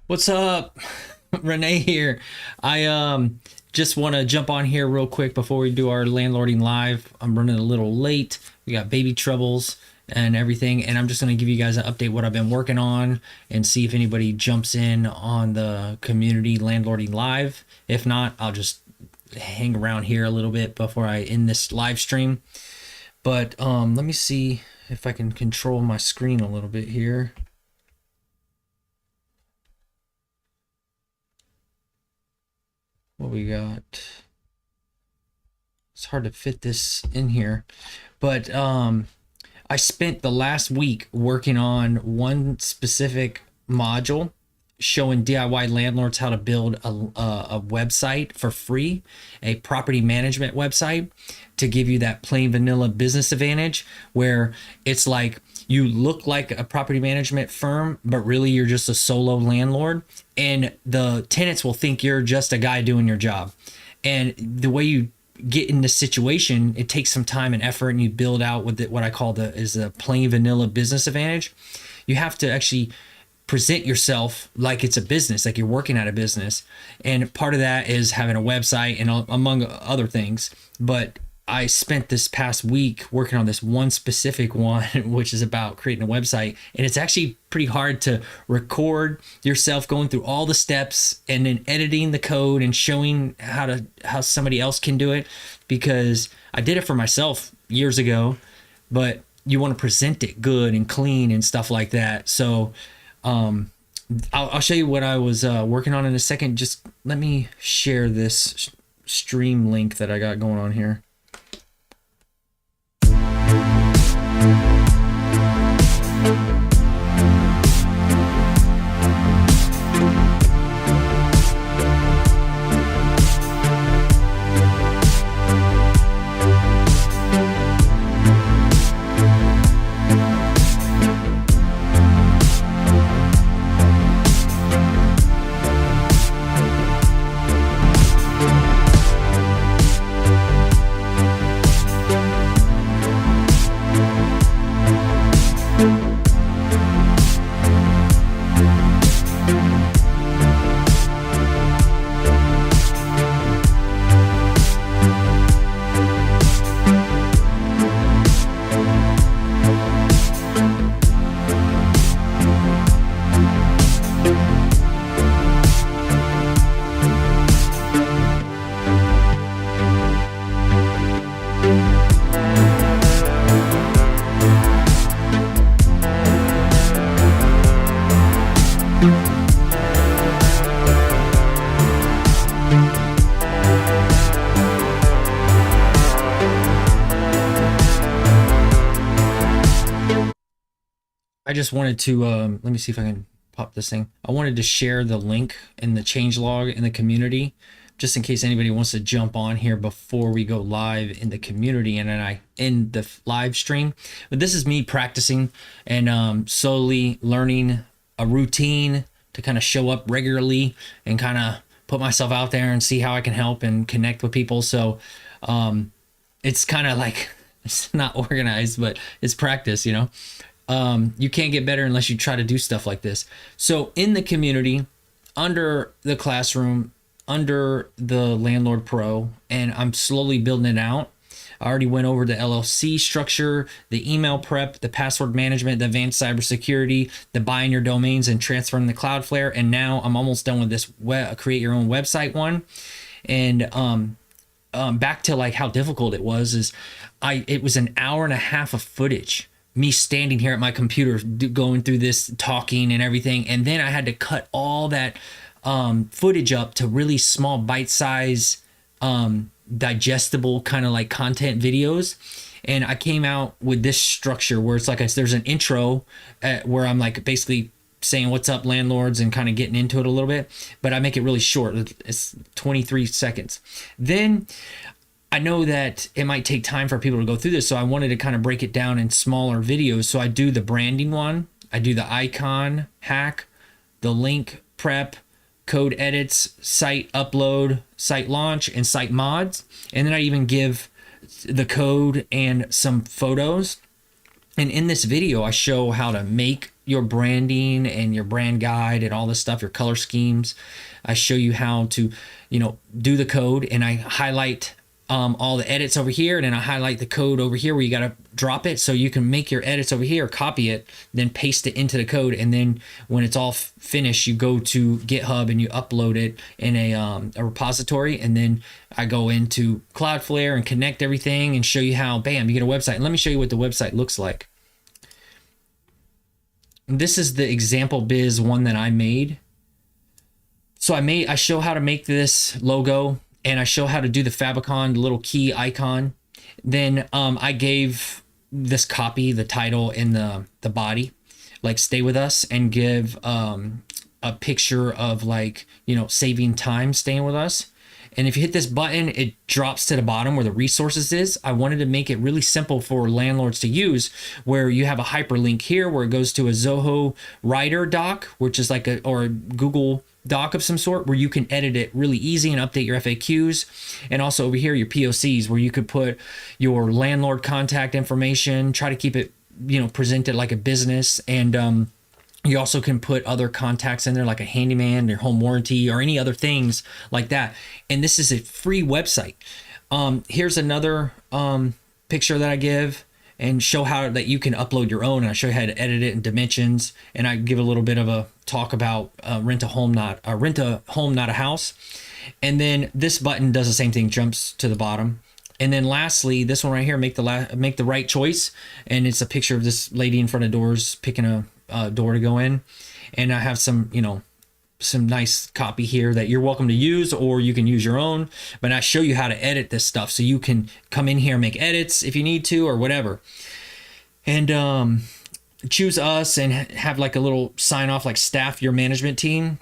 What's up? Renee here. I just want to jump on here real quick before we do our landlording live. I'm running a little late. We got baby troubles and everything, and I'm just going to give you guys an update what I've been working on and see if anybody jumps in on the community landlording live. If not, I'll just hang around here a little bit before I end this live stream. But let me see if I can control my screen a little bit here. What we got? It's hard to fit this in here, but I spent the last week working on one specific module showing DIY landlords how to build a website for free, a property management website, to give you that plain vanilla business advantage where it's like you look like a property management firm, but really you're just a solo landlord, and the tenants will think you're just a guy doing your job. And the way you get in this situation, it takes some time and effort, and you build out with what I call is a plain vanilla business advantage. You have to actually present yourself like it's a business, like you're working at a business. And part of that is having a website and among other things. But I spent this past week working on this one specific one, which is about creating a website. And it's actually pretty hard to record yourself going through all the steps and then editing the code and showing how somebody else can do it, because I did it for myself years ago, but you want to present it good and clean and stuff like that. So I'll show you what I was working on in a second. Just let me share this stream link that I got going on here. I just wanted to, let me see if I can pop this thing. I wanted to share the link in the changelog in the community, just in case anybody wants to jump on here before we go live in the community and then I end the live stream. But this is me practicing and slowly learning a routine to kind of show up regularly and kind of put myself out there and see how I can help and connect with people. So it's kind of like, it's not organized, but it's practice, you know. You can't get better unless you try to do stuff like this. So in the community, under the classroom, under the Landlord Pro, and I'm slowly building it out. I already went over the LLC structure, the email prep, the password management, the advanced cybersecurity, the buying your domains and transferring the Cloudflare. And now I'm almost done with this create your own website one. And back to like how difficult it was, it was an hour and a half of footage, me standing here at my computer going through this, talking and everything. And then I had to cut all that footage up to really small bite-size digestible kind of like content videos. And I came out with this structure where it's like there's an intro where I'm like basically saying what's up landlords and kind of getting into it a little bit, but I make it really short. It's 23 seconds. Then I know that it might take time for people to go through this, so I wanted to kind of break it down in smaller videos. So I do the branding one, I do the icon hack, the link prep, code edits, site upload, site launch, and site mods. And then I even give the code and some photos. And in this video, I show how to make your branding and your brand guide and all this stuff, your color schemes. I show you how to, do the code, and I highlight all the edits over here, and then I highlight the code over here where you got to drop it, so you can make your edits over here, copy it, then paste it into the code, and then when it's all finished, you go to GitHub and you upload it in a repository, and then I go into Cloudflare and connect everything and show you how, bam, you get a website. And let me show you what the website looks like. This is the example biz one that I made. So I show how to make this logo, and I show how to do the favicon, the little key icon. Then I gave this copy, the title and the body, like stay with us, and give a picture of like, saving time, staying with us. And if you hit this button, it drops to the bottom where the resources is. I wanted to make it really simple for landlords to use, where you have a hyperlink here where it goes to a Zoho Writer doc, which is like or a Google doc of some sort, where you can edit it really easy and update your FAQs. And also over here, your POCs, where you could put your landlord contact information, try to keep it, presented like a business. And you also can put other contacts in there, like a handyman, your home warranty, or any other things like that. And this is a free website. Here's another picture that I give and show how that you can upload your own. And I show you how to edit it in Dimensions. And I give a little bit of a talk about rent a home, not a house. And then this button does the same thing, jumps to the bottom. And then lastly, this one right here, make the right choice. And it's a picture of this lady in front of doors picking a door to go in. And I have some, some nice copy here that you're welcome to use, or you can use your own. But I show you how to edit this stuff, so you can come in here and make edits if you need to, or whatever. And choose us and have like a little sign off, like staff your management team.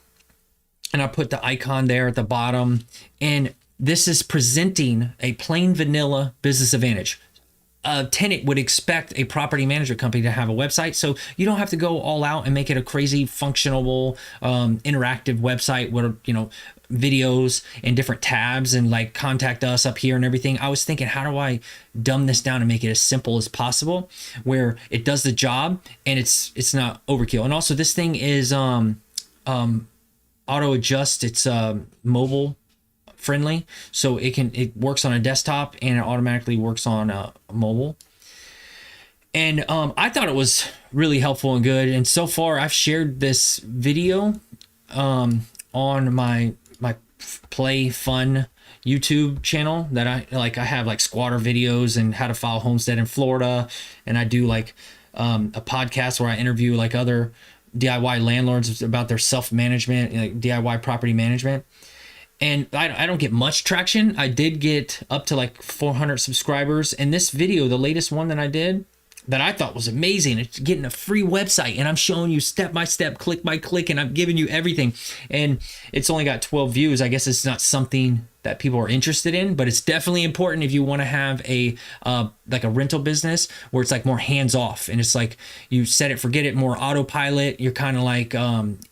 And I put the icon there at the bottom. And this is presenting a plain vanilla Business Advantage. A tenant would expect a property management company to have a website, so you don't have to go all out and make it a crazy functional interactive website with videos and different tabs and like contact us up here and everything. I was thinking, how do I dumb this down and make it as simple as possible, where it does the job and it's not overkill. And also this thing is auto adjust. It's mobile friendly, so it works on a desktop and it automatically works on mobile. And I thought it was really helpful and good. And so far I've shared this video on my Play Fun YouTube channel that I have like squatter videos and how to file homestead in Florida, and I do like a podcast where I interview like other DIY landlords about their self-management, like DIY property management. And I don't get much traction. I did get up to like 400 subscribers. And this video, the latest one that I did, that I thought was amazing, it's getting a free website. And I'm showing you step by step, click by click, and I'm giving you everything. And it's only got 12 views. I guess it's not something that people are interested in, but it's definitely important if you want to have a like a rental business where it's like more hands off, and it's like you set it, forget it, more autopilot. You're kind of like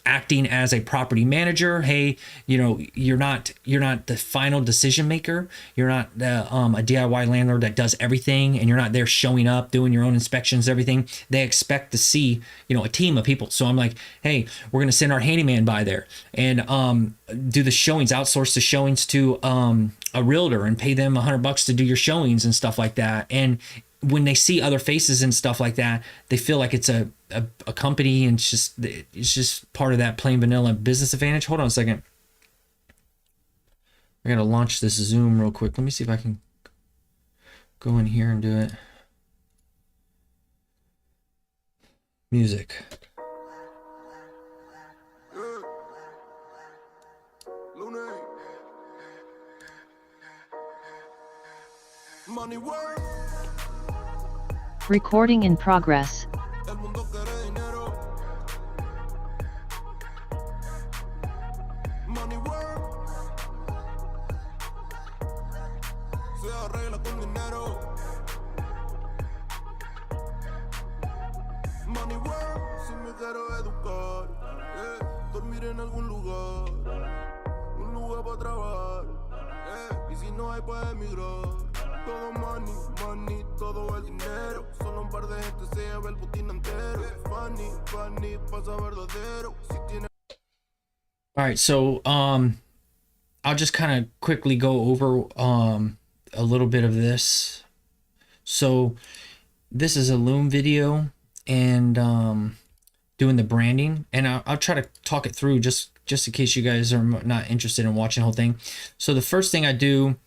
acting as a property manager. Hey, you're not the final decision maker. You're not a DIY landlord that does everything, and you're not there showing up, doing your own inspections, everything. They expect to see a team of people. So I'm like, hey, we're gonna send our handyman by there and do the showings, outsource the showings to a realtor and pay them $100 to do your showings and stuff like that. And when they see other faces and stuff like that, they feel like it's a company, and it's just part of that plain vanilla Business Advantage. Hold on a second. I gotta launch this Zoom real quick. Let me see if I can go in here and do it. Music. Recording in progress. Dormir en algún lugar, un lugar para trabajar, y si no hay puedes emigrar. Todo money, money, todo el dinero, solo un par de de gente se lleva el botín entero. Funny, funny, pasa verdadero. Si tiene All right, so I'll just kind of quickly go over a little bit of this. So this is a Loom video and doing the branding, and I'll try to talk it through just in case you guys are not interested in watching the whole thing. So the first thing I do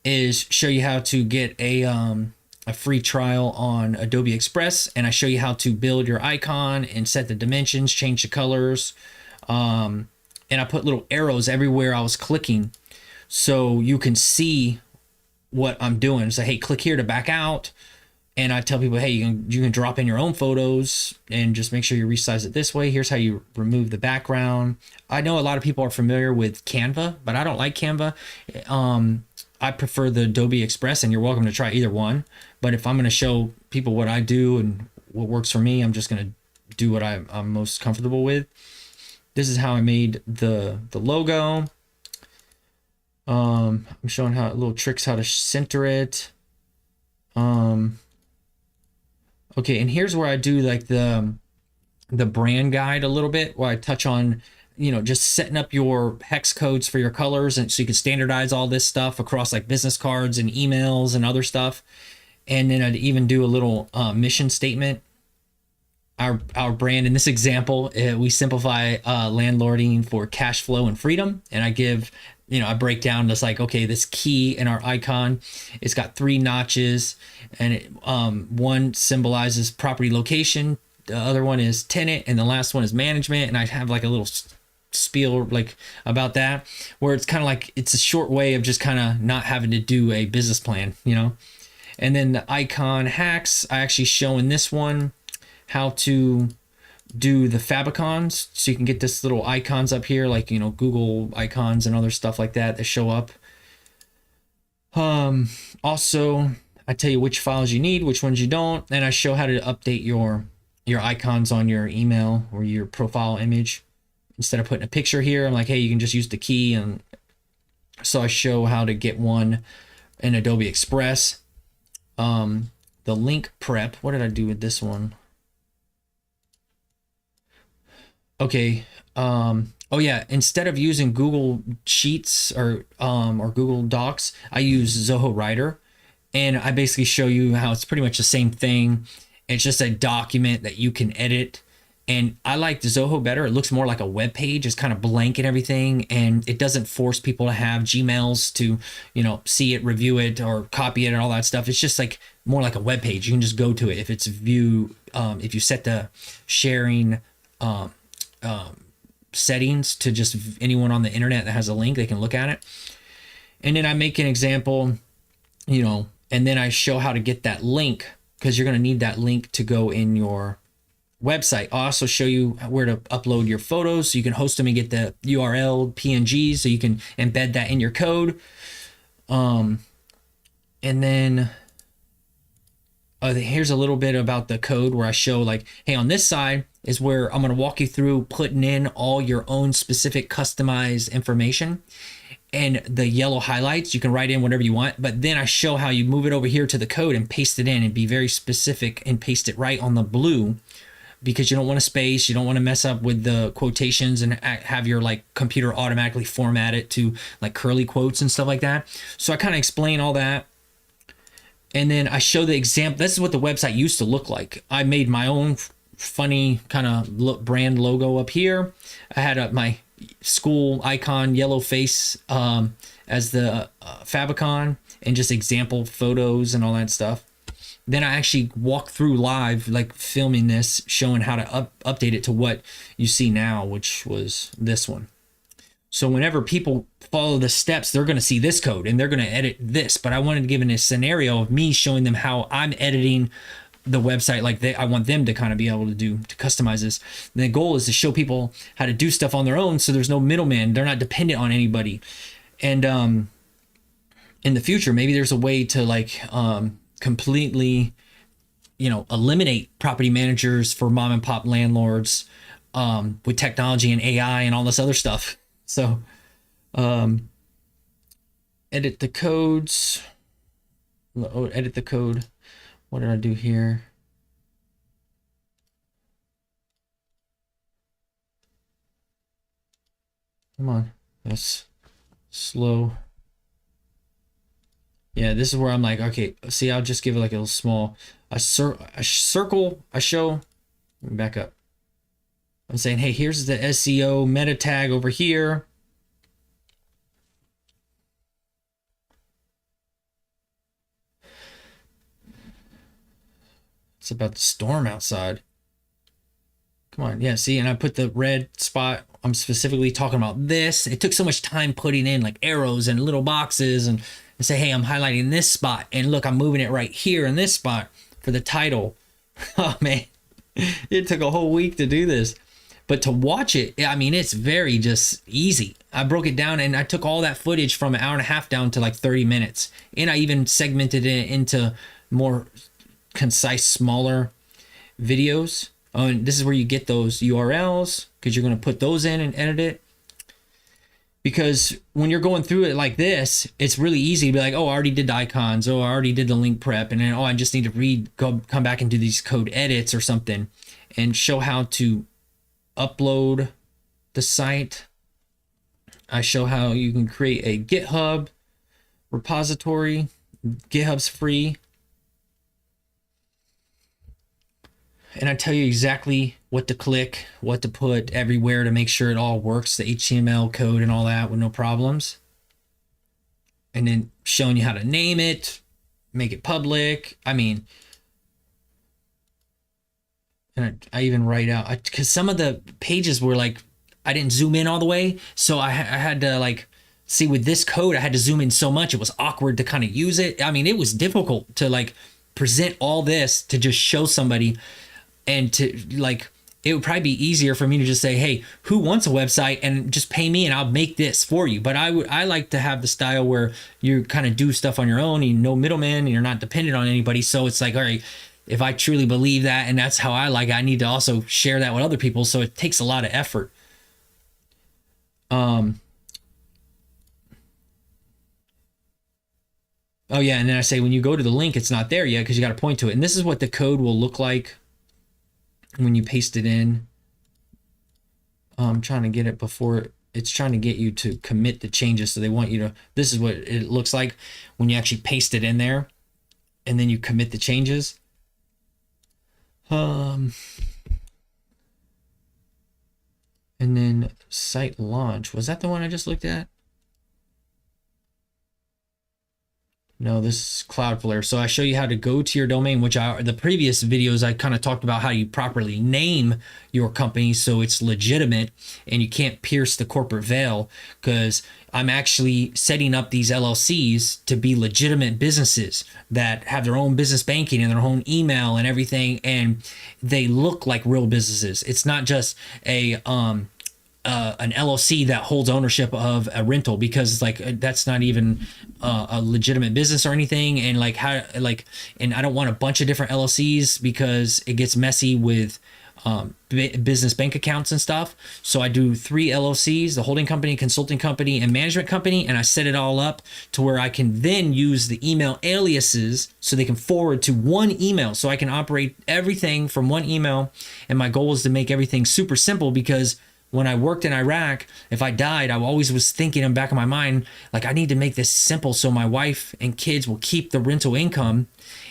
is show you how to get a free trial on Adobe Express, and I show you how to build your icon and set the dimensions, change the colors, and I put little arrows everywhere I was clicking so you can see what I'm doing. So hey, click here to back out. And I tell people, hey, you can drop in your own photos and just make sure you resize it this way. Here's how you remove the background. I know a lot of people are familiar with Canva, but I don't like Canva. I prefer the Adobe Express, and you're welcome to try either one. But if I'm going to show people what I do and what works for me, I'm just going to do what I'm most comfortable with. This is how I made the logo. I'm showing how little tricks how to center it. Okay, and here's where I do like the brand guide a little bit, where I touch on, you know, just setting up your hex codes for your colors, and so you can standardize all this stuff across like business cards and emails and other stuff. And then I'd even do a little mission statement. Our brand in this example, we simplify landlording for cash flow and freedom. And I give, you know, I break down just like, okay, this key in our icon, it's got 3 notches, and it, one symbolizes property location, the other one is tenant, and the last one is management. And I have like a little spiel like about that, where it's kind of like, it's a short way of just kind of not having to do a business plan, you know. And then the icon hacks, I actually show in this one how to do the favicons, so you can get this little icons up here, like, you know, Google icons and other stuff like that show up. Also, I tell you which files you need, which ones you don't, and I show how to update your icons on your email or your profile image. Instead of putting a picture here, I'm like, hey, you can just use the key. And so I show how to get one in Adobe Express. The link prep, what did I do with this one? Okay. Oh yeah. Instead of using Google Sheets or Google Docs, I use Zoho Writer, and I basically show you how it's pretty much the same thing. It's just a document that you can edit. And I like the Zoho better. It looks more like a web page. It's kind of blank and everything, and it doesn't force people to have Gmails to, you know, see it, review it, or copy it and all that stuff. It's just like more like a web page. You can just go to it. If it's view, if you set the sharing settings to just anyone on the internet that has a link, they can look at it. And then I make an example, you know, and then I show how to get that link, because you're going to need that link to go in your website. I'll also show you where to upload your photos so you can host them and get the URL PNGs so you can embed that in your code. And then here's a little bit about the code where I show like, hey, on this side is where I'm going to walk you through putting in all your own specific customized information. And the yellow highlights, you can write in whatever you want, but then I show how you move it over here to the code and paste it in and be very specific and paste it right on the blue, because you don't want to space, you don't want to mess up with the quotations and have your like computer automatically format it to like curly quotes and stuff like that. So I kind of explain all that. And then I show the example. This is what the website used to look like. I made my own funny kind of brand logo up here. I had my school icon, yellow face, as the favicon, and just example photos and all that stuff. Then I actually walk through live, like filming this, showing how to update it to what you see now, which was this one. So whenever people follow the steps, they're going to see this code and they're going to edit this. But I wanted to give in a scenario of me showing them how I'm editing the website. Like I want them to kind of be able to customize this. And the goal is to show people how to do stuff on their own, so there's no middleman. They're not dependent on anybody. And in the future, maybe there's a way to like completely, you know, eliminate property managers for mom and pop landlords with technology and AI and all this other stuff. So edit the codes. Edit the code. What did I do here? Come on. That's slow. Yeah, this is where I'm like, okay, see, I'll just give it like a little small, a circle, a show. Let me back up. I'm saying, hey, here's the SEO meta tag over here. It's about to storm outside. Come on. Yeah, see, and I put the red spot. I'm specifically talking about this. It took so much time putting in like arrows and little boxes and say, hey, I'm highlighting this spot. And look, I'm moving it right here in this spot for the title. Oh, man. It took a whole week to do this. But to watch it, I mean, it's very just easy. I broke it down and I took all that footage from an hour and a half down to like 30 minutes. And I even segmented it into more concise, smaller videos. Oh, and this is where you get those URLs because you're going to put those in and edit it. Because when you're going through it like this, it's really easy to be like, oh, I already did the icons. Oh, I already did the link prep. And then, oh, I just need to come back and do these code edits or something and show how to upload the site. I show how you can create a GitHub repository. GitHub's free. And I tell you exactly what to click, what to put everywhere to make sure it all works, the HTML code and all that with no problems. And then showing you how to name it, make it public. I mean, and I even write out, because some of the pages were like, I didn't zoom in all the way. So I had to like, see with this code, I had to zoom in so much. It was awkward to kind of use it. I mean, it was difficult to like present all this to just show somebody. And to like, it would probably be easier for me to just say, hey, who wants a website and just pay me and I'll make this for you. But I like to have the style where you kind of do stuff on your own, you know, middleman, and you're not dependent on anybody. So it's like, all right, if I truly believe that and that's how I like it, I need to also share that with other people. So it takes a lot of effort. Oh yeah, and then I say when you go to the link, it's not there yet because you got to point to it. And this is what the code will look like when you paste it in. I'm trying to get it before it's trying to get you to commit the changes. So they want you to, this is what it looks like when you actually paste it in there and then you commit the changes. And then site launch, was that the one I just looked at? No, this is Cloudflare. So I show you how to go to your domain, which the previous videos I kind of talked about how you properly name your company so it's legitimate and you can't pierce the corporate veil, because I'm actually setting up these LLCs to be legitimate businesses that have their own business banking and their own email and everything, and they look like real businesses. It's not just an LLC that holds ownership of a rental, because like that's not even a legitimate business or anything. And like and I don't want a bunch of different LLCs because it gets messy with business bank accounts and stuff. So I do 3 LLCs, the holding company, consulting company, and management company. And I set it all up to where I can then use the email aliases so they can forward to one email. So I can operate everything from one email. And my goal is to make everything super simple, because when I worked in Iraq, if I died, I always was thinking in the back of my mind, like, I need to make this simple so my wife and kids will keep the rental income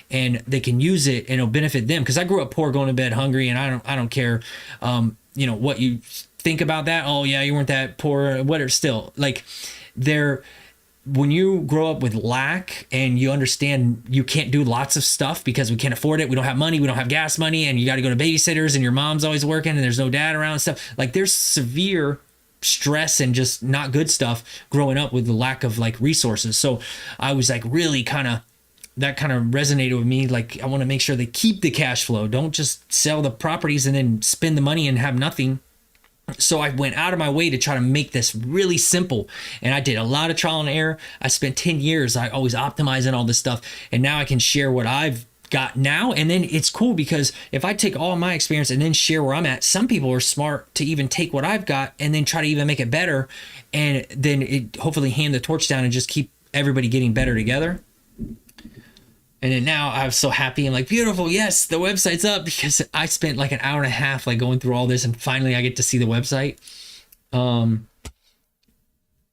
and they can use it and it'll benefit them. Because I grew up poor, going to bed hungry, and I don't care, what you think about that. Oh yeah, you weren't that poor. Whatever. Still, like, when you grow up with lack and you understand you can't do lots of stuff because we can't afford it, we don't have money, we don't have gas money, and you got to go to babysitters and your mom's always working and there's no dad around and stuff. Like, there's severe stress and just not good stuff growing up with the lack of like resources. So I was like really that kind of resonated with me. Like, I want to make sure they keep the cash flow. Don't just sell the properties and then spend the money and have nothing. So I went out of my way to try to make this really simple, and I did a lot of trial and error. I spent 10 years, I always optimizing all this stuff, and now I can share what I've got now. And then it's cool because if I take all my experience and then share where I'm at, some people are smart to even take what I've got and then try to even make it better, and then it hopefully hand the torch down and just keep everybody getting better together. And then now I'm so happy. I'm like, beautiful. Yes, the website's up, because I spent like an hour and a half like going through all this, and finally I get to see the website.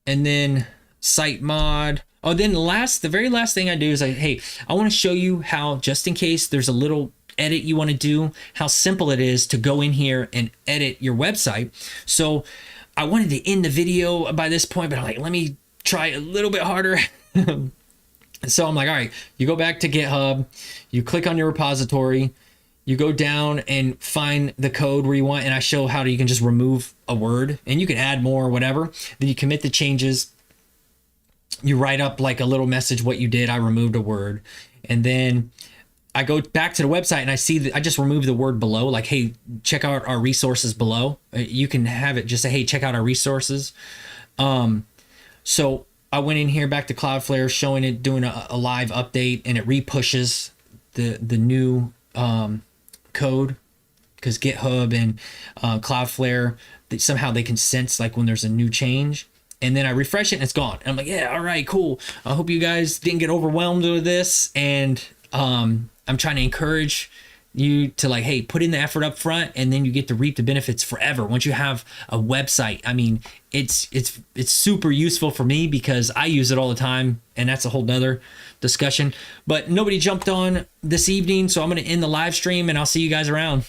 and then site mod. Oh, then the very last thing I do is hey, I want to show you how, just in case there's a little edit you want to do, how simple it is to go in here and edit your website. So I wanted to end the video by this point, but I'm like, let me try a little bit harder. So I'm like, all right, you go back to GitHub, you click on your repository, you go down and find the code where you want, and I show how you can just remove a word, and you can add more or whatever. Then you commit the changes. You write up like a little message what you did. I removed a word, and then I go back to the website and I see that I just removed the word below, like, hey, check out our resources below. You can have it just say, hey, check out our resources. So I went in here back to Cloudflare, showing it, doing a live update, and it repushes the new code, because GitHub and Cloudflare, somehow they can sense like when there's a new change. And then I refresh it and it's gone. And I'm like, yeah, all right, cool. I hope you guys didn't get overwhelmed with this. And I'm trying to encourage you to, like, hey, put in the effort up front, and then you get to reap the benefits forever once you have a website. I mean, it's super useful for me because I use it all the time, and that's a whole nother discussion. But nobody jumped on this evening, so I'm going to end the live stream, and I'll see you guys around.